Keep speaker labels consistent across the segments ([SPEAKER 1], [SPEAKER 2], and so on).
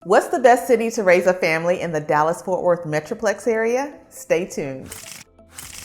[SPEAKER 1] What's the best city to raise a family in the Dallas-Fort Worth Metroplex area? Stay tuned.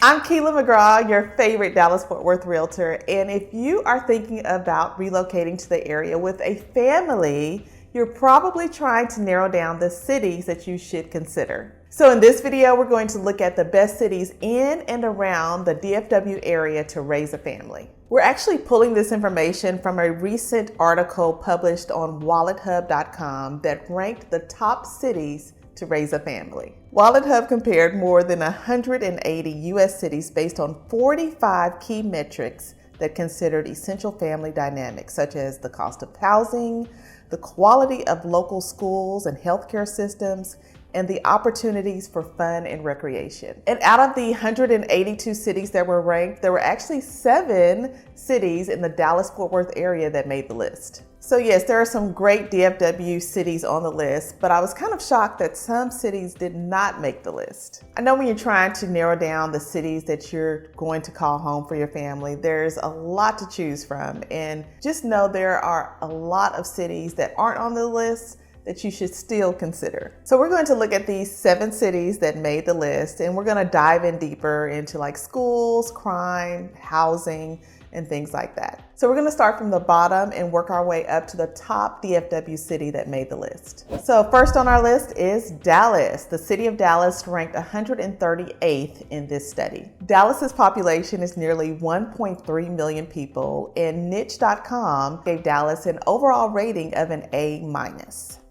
[SPEAKER 1] I'm Keela McGraw, your favorite Dallas-Fort Worth realtor, and if you are thinking about relocating to the area with a family, you're probably trying to narrow down the cities that you should consider. So in this video, we're going to look at the best cities in and around the DFW area to raise a family. We're actually pulling this information from a recent article published on Wallethub.com that ranked the top cities to raise a family. Wallethub compared more than 180 U.S. cities based on 45 key metrics that considered essential family dynamics, such as the cost of housing, the quality of local schools and healthcare systems, and the opportunities for fun and recreation. And out of the 182 cities that were ranked, there were actually 7 cities in the Dallas-Fort Worth area that made the list. So yes, there are some great DFW cities on the list, but I was kind of shocked that some cities did not make the list. I know when you're trying to narrow down the cities that you're going to call home for your family, there's a lot to choose from. And just know there are a lot of cities that aren't on the list that you should still consider. So we're going to look at these 7 cities that made the list, and we're going to dive in deeper into like schools, crime, housing, and things like that. So we're going to start from the bottom and work our way up to the top DFW city that made the list. So first on our list is Dallas. The city of Dallas ranked 138th in this study. Dallas's population is nearly 1.3 million people, and niche.com gave Dallas an overall rating of an A-.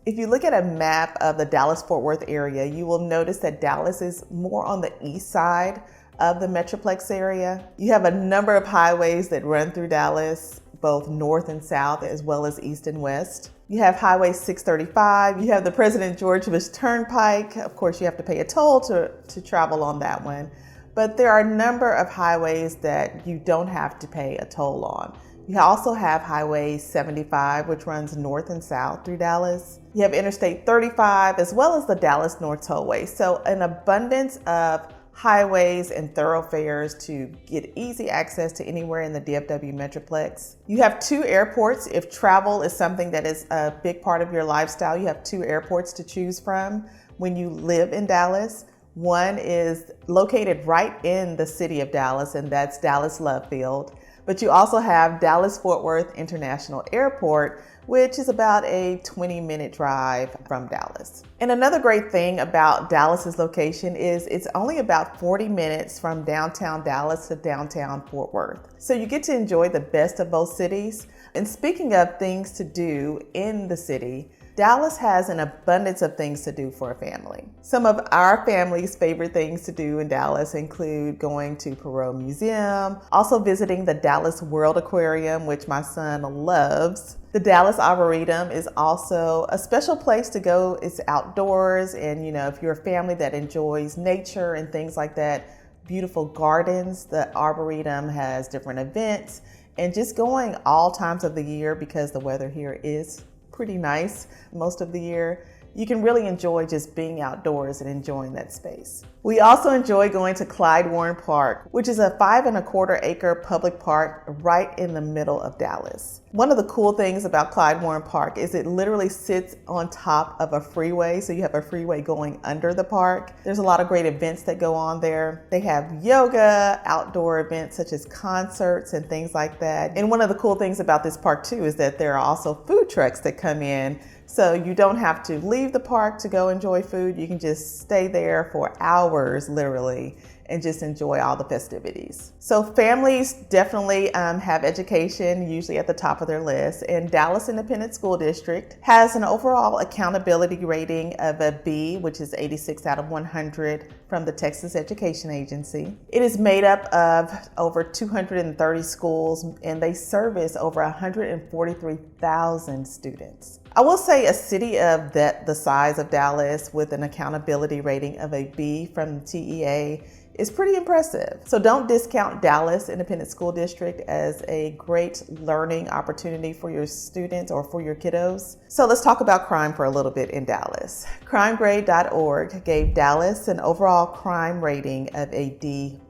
[SPEAKER 1] If you look at a map of the Dallas-Fort Worth area, you will notice that Dallas is more on the east side of the Metroplex area. You have a number of highways that run through Dallas, both north and south, as well as east and west. You have Highway 635, you have the President George Bush Turnpike. Of course, you have to pay a toll to travel on that one. But there are a number of highways that you don't have to pay a toll on. You also have Highway 75, which runs north and south through Dallas. You have Interstate 35, as well as the Dallas North Tollway. So an abundance of highways and thoroughfares to get easy access to anywhere in the DFW Metroplex. You have 2 airports. If travel is something that is a big part of your lifestyle, you have 2 airports to choose from when you live in Dallas. One is located right in the city of Dallas, and that's Dallas Love Field. But you also have Dallas-Fort Worth International Airport, which is about a 20-minute drive from Dallas. And another great thing about Dallas's location is it's only about 40 minutes from downtown Dallas to downtown Fort Worth. So you get to enjoy the best of both cities. And speaking of things to do in the city, Dallas has an abundance of things to do for a family. Some of our family's favorite things to do in Dallas include going to Prairie Museum, also visiting the Dallas World Aquarium, which my son loves. The Dallas Arboretum is also a special place to go. It's outdoors, and if you're a family that enjoys nature and things like that, beautiful gardens, the Arboretum has different events, and just going all times of the year because the weather here is pretty nice most of the year. You can really enjoy just being outdoors and enjoying that space. We also enjoy going to Clyde Warren Park, which is a 5¼ acre public park right in the middle of Dallas. One of the cool things about Clyde Warren Park is it literally sits on top of a freeway, so you have a freeway going under the park. There's a lot of great events that go on there. They have yoga, outdoor events such as concerts and things like that. And one of the cool things about this park too is that there are also food trucks that come in. So you don't have to leave the park to go enjoy food. You can just stay there for hours, literally, and just enjoy all the festivities. So families definitely have education usually at the top of their list, and Dallas Independent School District has an overall accountability rating of a B, which is 86 out of 100 from the Texas Education Agency. It is made up of over 230 schools, and they service over 143,000 students. I will say a city of the size of Dallas with an accountability rating of a B from the TEA is pretty impressive. So don't discount Dallas Independent School District as a great learning opportunity for your students or for your kiddos. So let's talk about crime for a little bit in Dallas. Crimegrade.org gave Dallas an overall crime rating of a D+.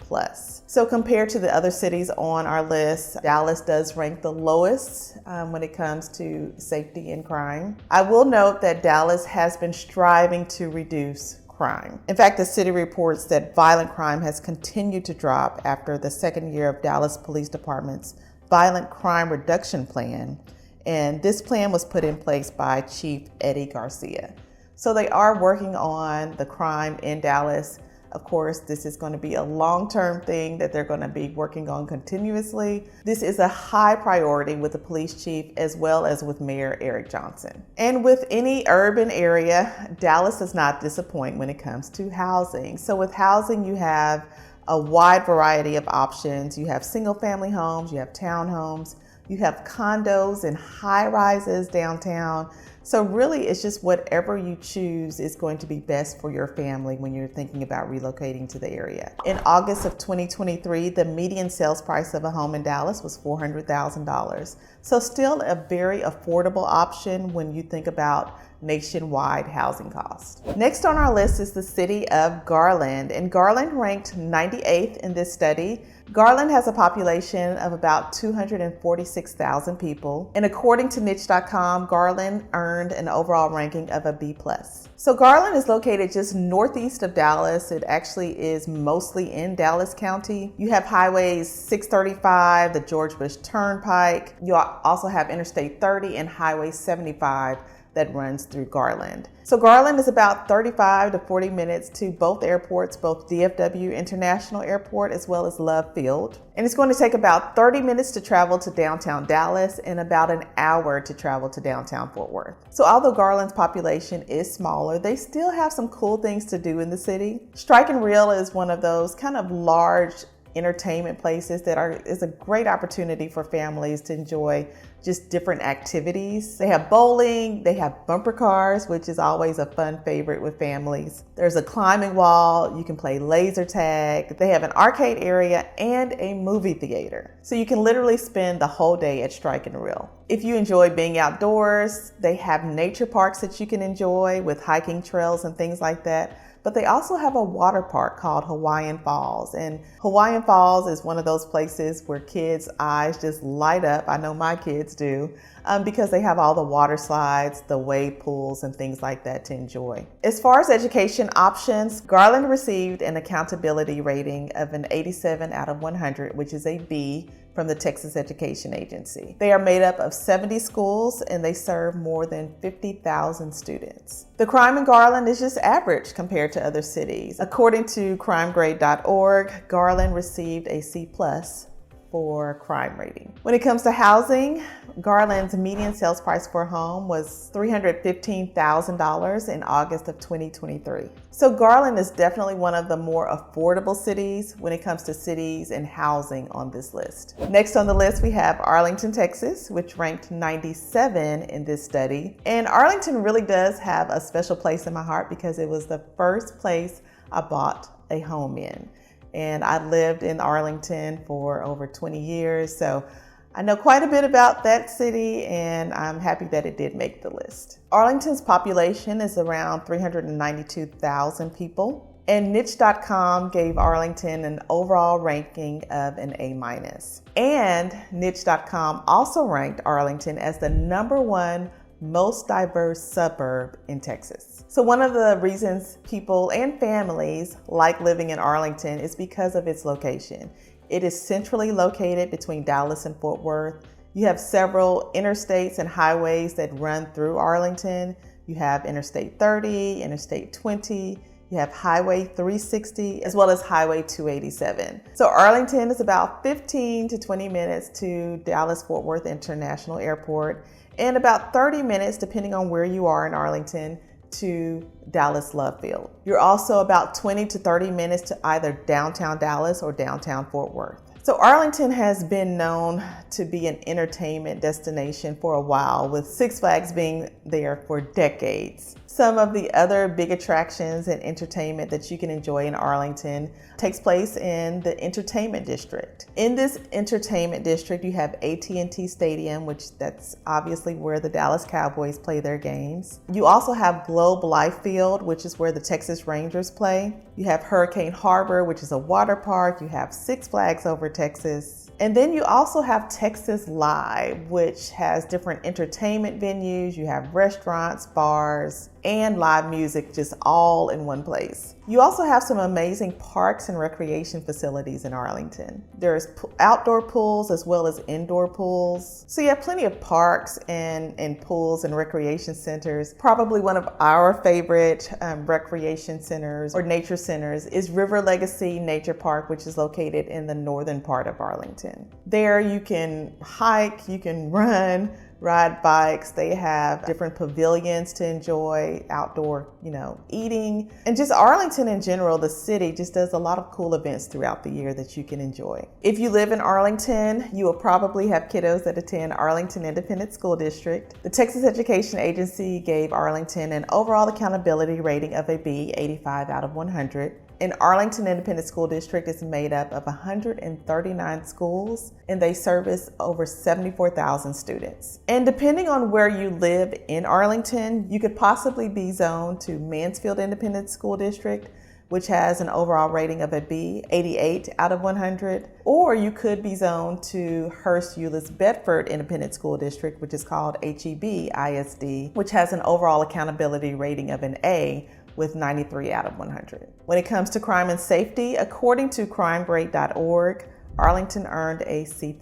[SPEAKER 1] So compared to the other cities on our list, Dallas does rank the lowest when it comes to safety and crime. I will note that Dallas has been striving to reduce crime. In fact, the city reports that violent crime has continued to drop after the second year of Dallas Police Department's Violent Crime Reduction Plan. And this plan was put in place by Chief Eddie Garcia. So they are working on the crime in Dallas. Of course, this is going to be a long-term thing that they're going to be working on continuously. This is a high priority with the police chief as well as with Mayor Eric Johnson. And with any urban area, Dallas does not disappoint when it comes to housing. So with housing, you have a wide variety of options. You have single-family homes, you have townhomes, you have condos and high-rises downtown. So really, it's just whatever you choose is going to be best for your family when you're thinking about relocating to the area. In August of 2023, the median sales price of a home in Dallas was $400,000. So still a very affordable option when you think about nationwide housing costs. Next on our list is the city of Garland, and Garland ranked 98th in this study. Garland has a population of about 246,000 people, and according to niche.com, Garland earned an overall ranking of a B+. So Garland is located just northeast of Dallas. It actually is mostly in Dallas County. You have highways 635, the George Bush Turnpike. You also have Interstate 30 and Highway 75 that runs through Garland. So Garland is about 35 to 40 minutes to both airports, both DFW International Airport as well as Love Field. And it's going to take about 30 minutes to travel to downtown Dallas and about an hour to travel to downtown Fort Worth. So although Garland's population is smaller, they still have some cool things to do in the city. Strike and Reel is one of those kind of large entertainment places that is a great opportunity for families to enjoy just different activities. They have bowling, they have bumper cars, which is always a fun favorite with families. There's a climbing wall, you can play laser tag, they have an arcade area and a movie theater. So you can literally spend the whole day at Strike and Reel. If you enjoy being outdoors, they have nature parks that you can enjoy with hiking trails and things like that. But they also have a water park called Hawaiian Falls. And Hawaiian Falls is one of those places where kids' eyes just light up. I know my kids do, because they have all the water slides, the wave pools, and things like that to enjoy. As far as education options, Garland received an accountability rating of an 87 out of 100, which is a B from the Texas Education Agency. They are made up of 70 schools and they serve more than 50,000 students. The crime in Garland is just average compared to other cities. According to crimegrade.org, Garland received a C+ for crime rating. When it comes to housing, Garland's median sales price for a home was $315,000 in August of 2023. So Garland is definitely one of the more affordable cities when it comes to cities and housing on this list. Next on the list, we have Arlington, Texas, which ranked 97 in this study. And Arlington really does have a special place in my heart because it was the first place I bought a home in. And I lived in Arlington for over 20 years, so I know quite a bit about that city, and I'm happy that it did make the list. Arlington's population is around 392,000 people, and niche.com gave Arlington an overall ranking of an A-. And niche.com also ranked Arlington as the #1 most diverse suburb in Texas. So one of the reasons people and families like living in Arlington is because of its location. It is centrally located between Dallas and Fort Worth. You have several interstates and highways that run through Arlington. You have Interstate 30, Interstate 20, you have Highway 360, as well as Highway 287. So Arlington is about 15 to 20 minutes to Dallas-Fort Worth International Airport, and about 30 minutes, depending on where you are in Arlington, to Dallas Love Field. You're also about 20 to 30 minutes to either downtown Dallas or downtown Fort Worth. So Arlington has been known to be an entertainment destination for a while, with Six Flags being there for decades. Some of the other big attractions and entertainment that you can enjoy in Arlington takes place in the entertainment district. In this entertainment district, you have AT&T Stadium, which that's obviously where the Dallas Cowboys play their games. You also have Globe Life Field, which is where the Texas Rangers play. You have Hurricane Harbor, which is a water park. You have Six Flags Over Texas. And then you also have Texas Live, which has different entertainment venues. You have restaurants, bars, and live music just all in one place. You also have some amazing parks and recreation facilities in Arlington. There's outdoor pools as well as indoor pools. So you have plenty of parks and pools and recreation centers. Probably one of our favorite recreation centers or nature centers is River Legacy Nature Park, which is located in the northern part of Arlington. There you can hike, you can ride bikes. They have different pavilions to enjoy, outdoor, eating. And just Arlington in general, the city just does a lot of cool events throughout the year that you can enjoy. If you live in Arlington, you will probably have kiddos that attend Arlington Independent School District. The Texas Education Agency gave Arlington an overall accountability rating of a B, 85 out of 100. And Arlington Independent School District is made up of 139 schools, and they service over 74,000 students. And depending on where you live in Arlington, you could possibly be zoned to Mansfield Independent School District, which has an overall rating of a B, 88 out of 100. Or you could be zoned to Hearst Euless Bedford Independent School District, which is called HEB ISD, which has an overall accountability rating of an A, with 93 out of 100. When it comes to crime and safety, according to crimegrade.org, Arlington earned a C+.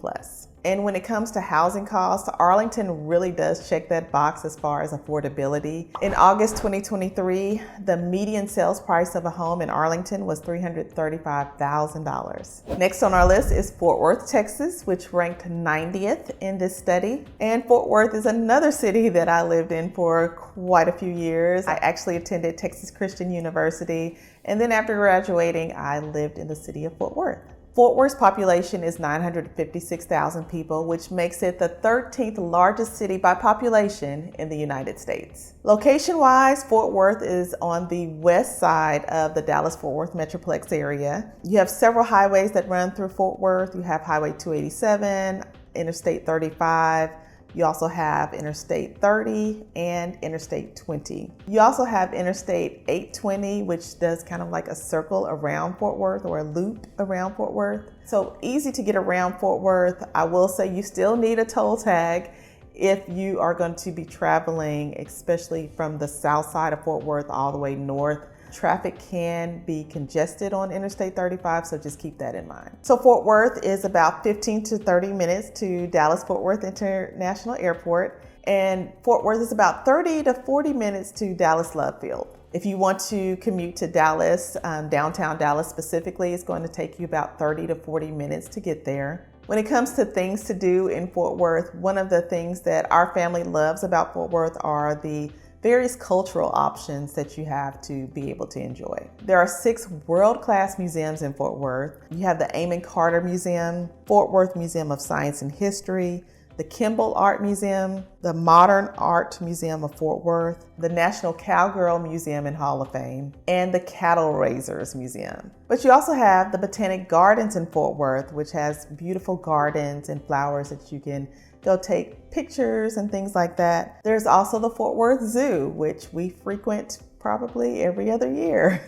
[SPEAKER 1] And when it comes to housing costs, Arlington really does check that box as far as affordability. In August 2023, the median sales price of a home in Arlington was $335,000. Next on our list is Fort Worth, Texas, which ranked 90th in this study. And Fort Worth is another city that I lived in for quite a few years. I actually attended Texas Christian University, and then after graduating, I lived in the city of Fort Worth. Fort Worth's population is 956,000 people, which makes it the 13th largest city by population in the United States. Location-wise, Fort Worth is on the west side of the Dallas-Fort Worth Metroplex area. You have several highways that run through Fort Worth. You have Highway 287, Interstate 35. You also have Interstate 30 and Interstate 20. You also have Interstate 820, which does kind of like a circle around Fort Worth or a loop around Fort Worth. So easy to get around Fort Worth. I will say you still need a toll tag if you are going to be traveling, especially from the south side of Fort Worth all the way north. Traffic can be congested on Interstate 35, so just keep that in mind. So Fort Worth is about 15 to 30 minutes to Dallas-Fort Worth International Airport, and Fort Worth is about 30 to 40 minutes to Dallas-Love Field. If you want to commute to Dallas, downtown Dallas specifically, it's going to take you about 30 to 40 minutes to get there. When it comes to things to do in Fort Worth, one of the things that our family loves about Fort Worth are the various cultural options that you have to be able to enjoy. There are 6 world-class museums in Fort Worth. You have the Amon Carter Museum, Fort Worth Museum of Science and History, the Kimball Art Museum, the Modern Art Museum of Fort Worth, the National Cowgirl Museum and Hall of Fame, and the Cattle Raisers Museum. But you also have the Botanic Gardens in Fort Worth, which has beautiful gardens and flowers that you can go take pictures and things like that. There's also the Fort Worth Zoo, which we frequent probably every other year.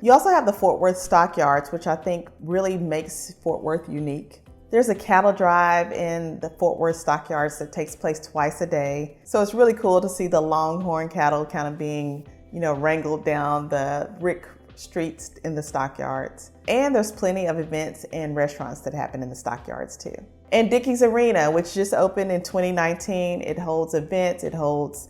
[SPEAKER 1] You also have the Fort Worth Stockyards, which I think really makes Fort Worth unique. There's a cattle drive in the Fort Worth Stockyards that takes place twice a day. So it's really cool to see the longhorn cattle kind of being, wrangled down the brick streets in the stockyards. And there's plenty of events and restaurants that happen in the stockyards too. And Dickies Arena, which just opened in 2019, it holds events, it holds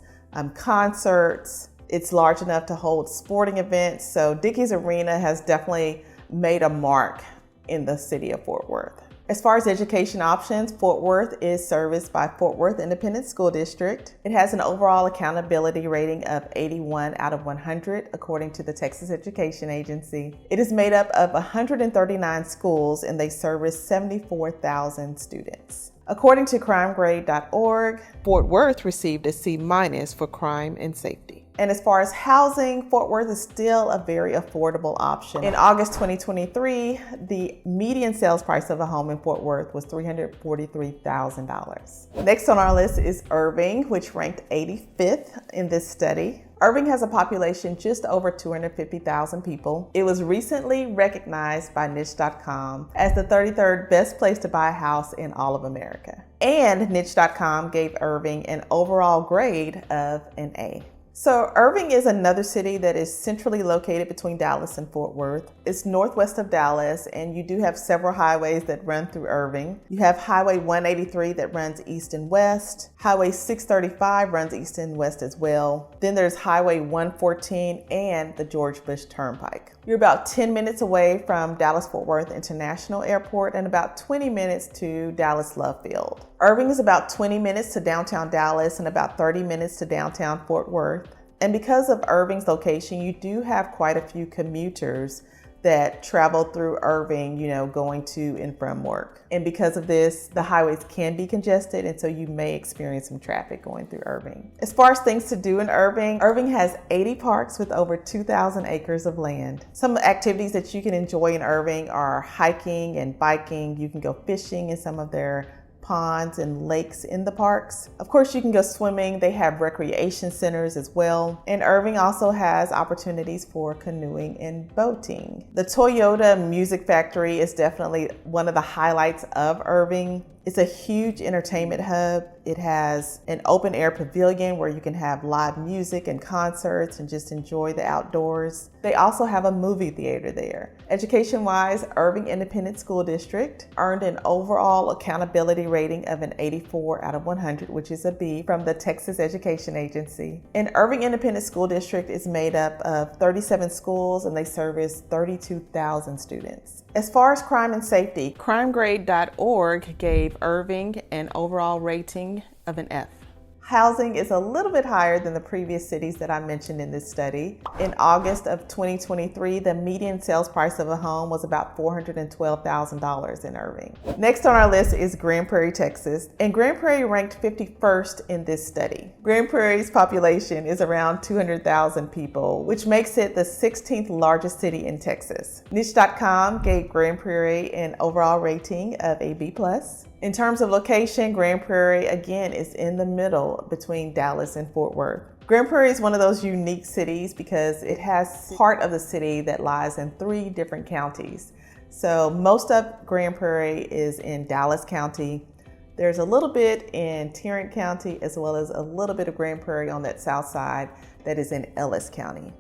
[SPEAKER 1] concerts. It's large enough to hold sporting events. So Dickies Arena has definitely made a mark in the city of Fort Worth. As far as education options, Fort Worth is serviced by Fort Worth Independent School District. It has an overall accountability rating of 81 out of 100, according to the Texas Education Agency. It is made up of 139 schools, and they service 74,000 students. According to crimegrade.org, Fort Worth received a C- for crime and safety. And as far as housing, Fort Worth is still a very affordable option. In August 2023, the median sales price of a home in Fort Worth was $343,000. Next on our list is Irving, which ranked 85th in this study. Irving has a population just over 250,000 people. It was recently recognized by Niche.com as the 33rd best place to buy a house in all of America. And Niche.com gave Irving an overall grade of an A. So Irving is another city that is centrally located between Dallas and Fort Worth. It's northwest of Dallas, and you do have several highways that run through Irving. You have Highway 183 that runs east and west. Highway 635 runs east and west as well. Then there's Highway 114 and the George Bush Turnpike. You're about 10 minutes away from Dallas-Fort Worth International Airport and about 20 minutes to Dallas Love Field. Irving is about 20 minutes to downtown Dallas and about 30 minutes to downtown Fort Worth. And because of Irving's location, you do have quite a few commuters that travel through Irving, going to and from work. And because of this, the highways can be congested, and so you may experience some traffic going through Irving. As far as things to do in Irving, Irving has 80 parks with over 2,000 acres of land. Some activities that you can enjoy in Irving are hiking and biking. You can go fishing in some of their ponds and lakes in the parks. Of course, you can go swimming. They have recreation centers as well. And Irving also has opportunities for canoeing and boating. The Toyota Music Factory is definitely one of the highlights of Irving. It's a huge entertainment hub. It has an open air pavilion where you can have live music and concerts and just enjoy the outdoors. They also have a movie theater there. Education-wise, Irving Independent School District earned an overall accountability rating of an 84 out of 100, which is a B from the Texas Education Agency. And Irving Independent School District is made up of 37 schools and they service 32,000 students. As far as crime and safety, crimegrade.org gave Irving an overall rating of an F. Housing is a little bit higher than the previous cities that I mentioned in this study. In August of 2023, the median sales price of a home was about $412,000 in Irving. Next on our list is Grand Prairie, Texas, and Grand Prairie ranked 51st in this study. Grand Prairie's population is around 200,000 people, which makes it the 16th largest city in Texas. Niche.com gave Grand Prairie an overall rating of a B+. In terms of location, Grand Prairie, again, is in the middle between Dallas and Fort Worth. Grand Prairie is one of those unique cities because it has part of the city that lies in 3 different counties. So most of Grand Prairie is in Dallas County. There's a little bit in Tarrant County, as well as a little bit of Grand Prairie on that south side that is in Ellis County.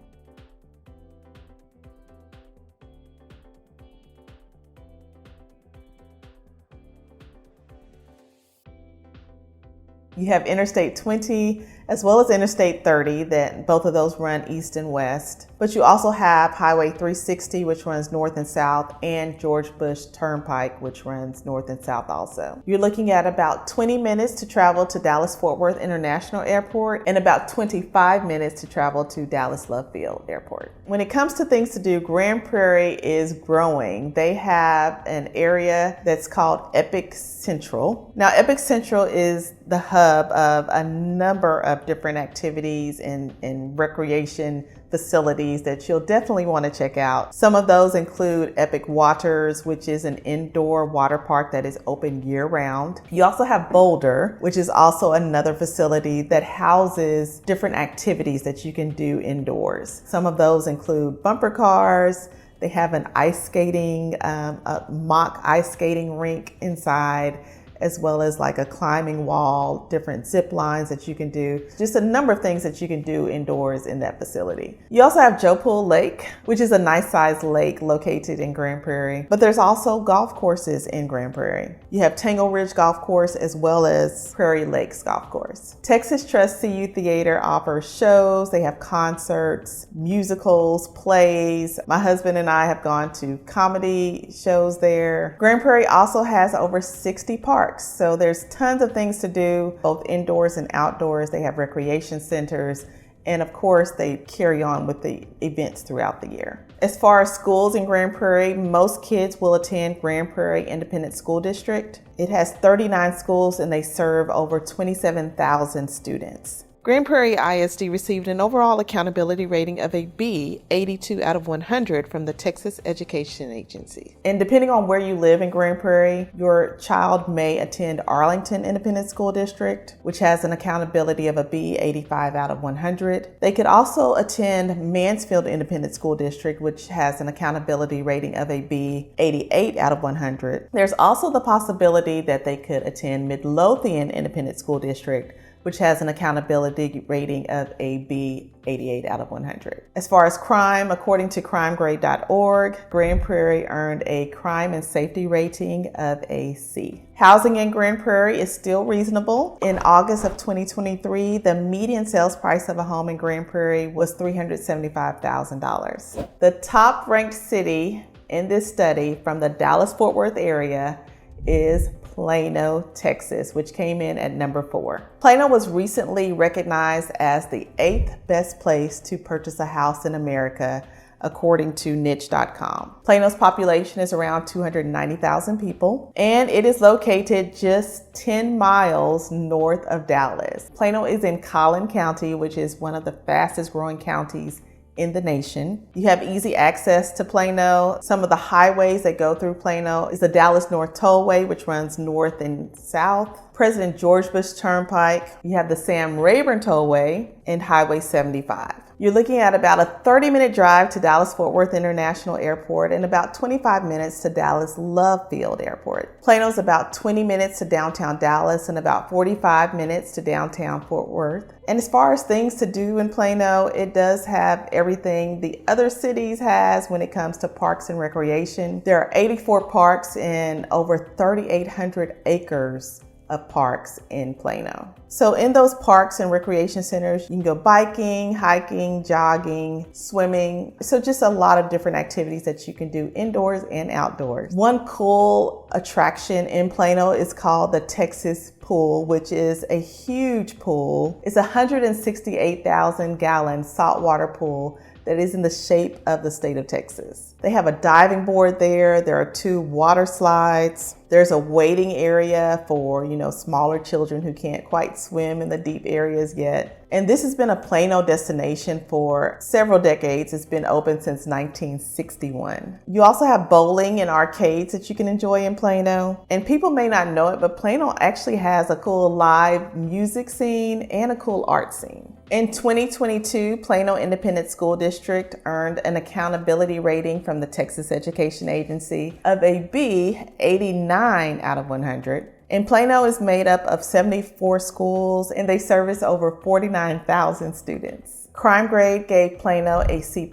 [SPEAKER 1] You have Interstate 20 as well as Interstate 30, that both of those run east and west. But you also have Highway 360, which runs north and south, and George Bush Turnpike, which runs north and south also. You're looking at about 20 minutes to travel to Dallas-Fort Worth International Airport and about 25 minutes to travel to Dallas Love Field Airport. When it comes to things to do, Grand Prairie is growing. They have an area that's called Epic Central. Now, Epic Central is the hub of a number of different activities and recreation facilities that you'll definitely want to check out. Some of those include Epic Waters, which is an indoor water park that is open year-round. You also have Boulder, which is also another facility that houses different activities that you can do indoors. Some of those include bumper cars. They have an ice skating, a mock ice skating rink inside, as well as like a climbing wall, different zip lines that you can do, just a number of things that you can do indoors in that facility. You also have Joe Pool Lake, which is a nice sized lake located in Grand Prairie, but there's also golf courses in Grand Prairie. You have Tangle Ridge Golf Course as well as Prairie Lakes Golf Course. Texas Trust CU Theater offers shows, they have concerts, musicals, plays. My husband and I have gone to comedy shows there. Grand Prairie also has over 60 parks. So there's tons of things to do, both indoors and outdoors. They have recreation centers, and of course they carry on with the events throughout the year. As far as schools in Grand Prairie, most kids will attend Grand Prairie Independent School District. It has 39 schools and they serve over 27,000 students. Grand Prairie ISD received an overall accountability rating of a B, 82 out of 100 from the Texas Education Agency. And depending on where you live in Grand Prairie, your child may attend Arlington Independent School District, which has an accountability of a B, 85 out of 100. They could also attend Mansfield Independent School District, which has an accountability rating of a B, 88 out of 100. There's also the possibility that they could attend Midlothian Independent School District, which has an accountability rating of a B, 88 out of 100. As far as crime, according to crimegrade.org, Grand Prairie earned a crime and safety rating of a C. Housing in Grand Prairie is still reasonable. In August of 2023, the median sales price of a home in Grand Prairie was $375,000. The top ranked city in this study from the Dallas-Fort Worth area is Plano, Texas, which came in at number 4. Plano was recently recognized as the 8th best place to purchase a house in America, according to niche.com. Plano's population is around 290,000 people, and it is located just 10 miles north of Dallas. Plano is in Garland County, which is one of the fastest growing counties in the nation. You have easy access to Plano. Some of the highways that go through Plano is the Dallas North Tollway, which runs north and south, President George Bush Turnpike. You have the Sam Rayburn Tollway and Highway 75. You're looking at about a 30-minute drive to Dallas-Fort Worth International Airport and about 25 minutes to Dallas Love Field Airport. Plano's about 20 minutes to downtown Dallas and about 45 minutes to downtown Fort Worth. And as far as things to do in Plano, it does have everything the other cities has when it comes to parks and recreation. There are 84 parks and over 3,800 acres of parks in Plano. So in those parks and recreation centers, you can go biking, hiking, jogging, swimming. So just a lot of different activities that you can do indoors and outdoors. One cool attraction in Plano is called the Texas Pool, which is a huge pool. It's a 168,000 gallon saltwater pool that is in the shape of the state of Texas. They have a diving board there. There are 2 water slides. There's a waiting area for, smaller children who can't quite swim in the deep areas yet. And this has been a Plano destination for several decades. It's been open since 1961. You also have bowling and arcades that you can enjoy in Plano. And people may not know it, but Plano actually has a cool live music scene and a cool art scene. In 2022, Plano Independent School District earned an accountability rating from the Texas Education Agency of a B, 89 out of 100. And Plano is made up of 74 schools and they service over 49,000 students. Crime Grade gave Plano a C+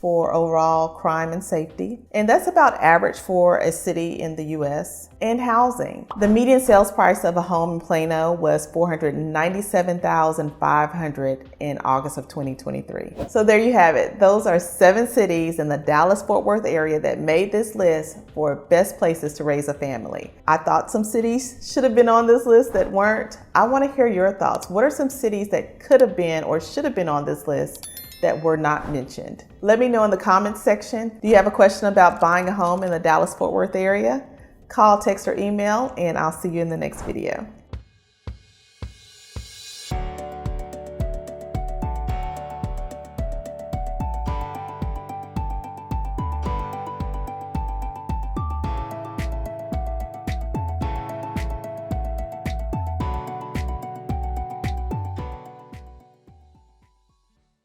[SPEAKER 1] for overall crime and safety. And that's about average for a city in the US. And housing. The median sales price of a home in Plano was $497,500 in August of 2023. So there you have it. Those are 7 cities in the Dallas-Fort Worth area that made this list for best places to raise a family. I thought some cities should have been on this list that weren't. I want to hear your thoughts. What are some cities that could have been or should have been on this list that were not mentioned? Let me know in the comments section. Do you have a question about buying a home in the Dallas-Fort Worth area? Call, text, or email, and I'll see you in the next video.